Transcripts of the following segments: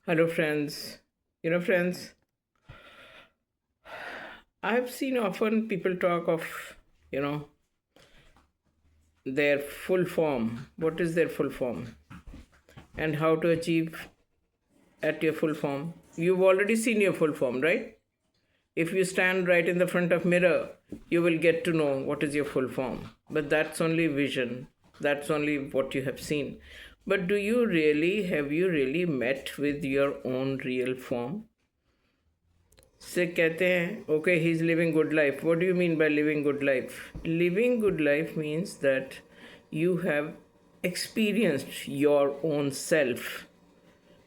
Hello, friends. Friends, I've seen often people talk of, you know, their full form. What is their full form? And how to achieve at your full form. You've already seen your full form, right? If you stand right in the front of mirror, you will get to know what is your full form. But that's only vision. That's only what you have seen. But have you really met with your own real form? से कहते हैं okay, he's living good life. What do you mean by living good life? Living good life means that you have experienced your own self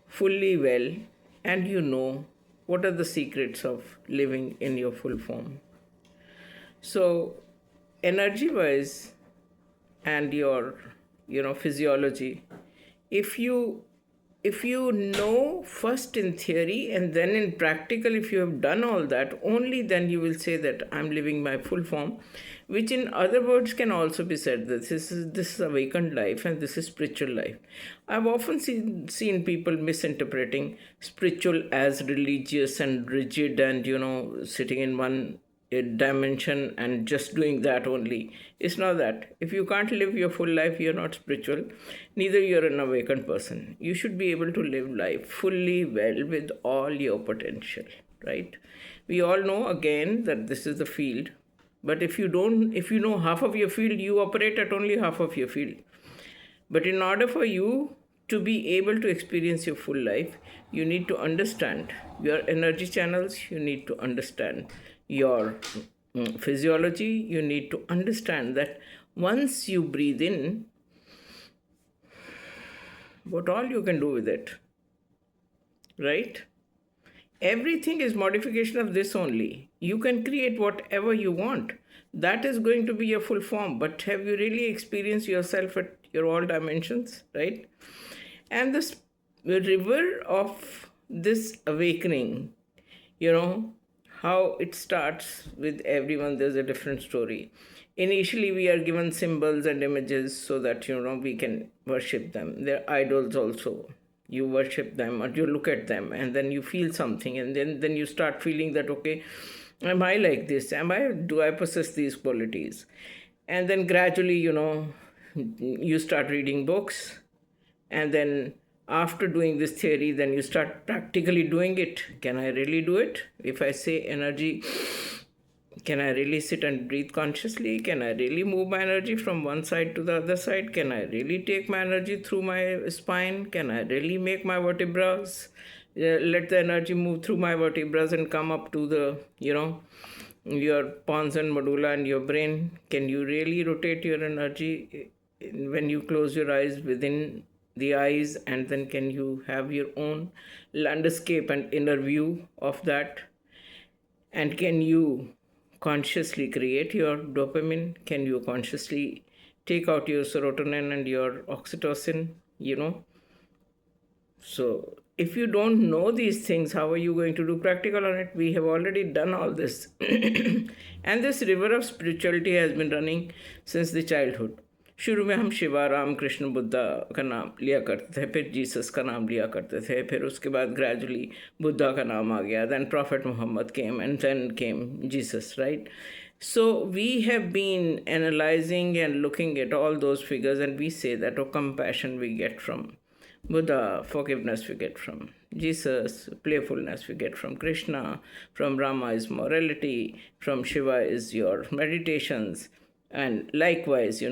fully well, and you know what are the secrets of living in your full form. So energy wise and your physiology, if you know first in theory and then in practical, if you have done all that, only then you will say that I'm living my full form, which in other words can also be said that this is awakened life and this is spiritual life. I've often seen people misinterpreting spiritual as religious and rigid and sitting in one dimension and just doing that only. It's not that. If you can't live your full life, you're not spiritual, neither you're an awakened person. You should be able to live life fully well with all your potential, right? We all know again that this is the field, but if you know half of your field, you operate at only half of your field. But in order for you to be able to experience your full life, you need to understand your energy channels, you need to understand your physiology, you need to understand that once you breathe in, what all you can do with it, right? Everything is modification of this only. You can create whatever you want. That is going to be your full form. But have you really experienced yourself at your all dimensions, right? And this river of this awakening, you know, how it starts with everyone, there's a different story. Initially, we are given symbols and images so that, we can worship them. They're idols also. You worship them or you look at them and then you feel something, and then you start feeling that, okay, am I like this? Do I possess these qualities? And then gradually, you start reading books, and then after doing this theory, then you start practically doing it. Can I really do it? If I say energy, can I really sit and breathe consciously? Can I really move my energy from one side to the other side? Can I really take my energy through my spine? Can I really make my vertebrae, let the energy move through my vertebrae and come up to the, your pons and medulla and your brain? Can you really rotate your energy when you close your eyes within the eyes, and then can you have your own landscape and inner view of that? And can you consciously create your dopamine? Can you consciously take out your serotonin and your oxytocin? So if you don't know these things, how are you going to do practical on it? We have already done all this. And this river of spirituality has been running since the childhood. शुरू में हम शिवा, राम, कृष्ण, बुद्धा का नाम लिया करते थे, फिर Jesus का नाम लिया करते थे, फिर उसके बाद ग्रेजुअली बुद्धा का नाम आ गया, then prophet Muhammad came and then came Jesus, right? So we have been analyzing and looking at all those figures, and we say that, oh, compassion we get from Buddha, forgiveness we get from Jesus, playfulness we get from Krishna, from Rama is morality, from Shiva is your meditations, and likewise,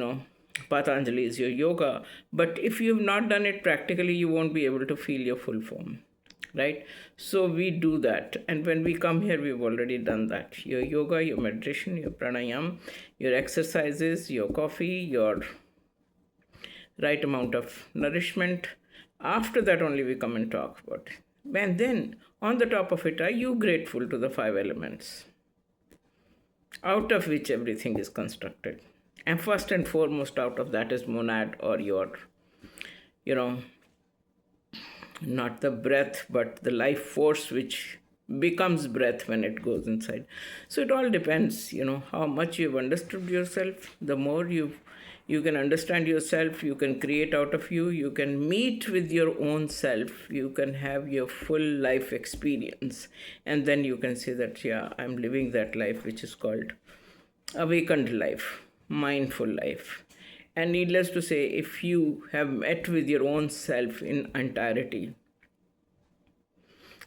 Patanjali is your yoga. But if you've not done it practically, you won't be able to feel your full form, right? So we do that. And when we come here, we've already done that. Your yoga, your meditation, your pranayam, your exercises, your coffee, your right amount of nourishment. After that, only we come and talk about it. And then, on the top of it, are you grateful to the five elements, out of which everything is constructed? And first and foremost, out of that is monad, or your, not the breath, but the life force which becomes breath when it goes inside. So it all depends, how much you've understood yourself. The more you've You can understand yourself, you can create out of you, you can meet with your own self, you can have your full life experience, and then you can say that, yeah, I'm living that life which is called awakened life, mindful life. And needless to say, if you have met with your own self in entirety,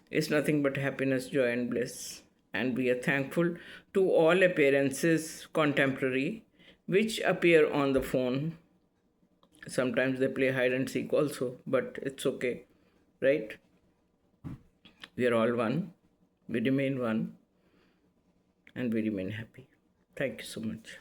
it's nothing but happiness, joy, and bliss. And we are thankful to all appearances contemporary which appear on the phone. Sometimes they play hide and seek also, but it's okay, right? We are all one, we remain one, and we remain happy. Thank you so much.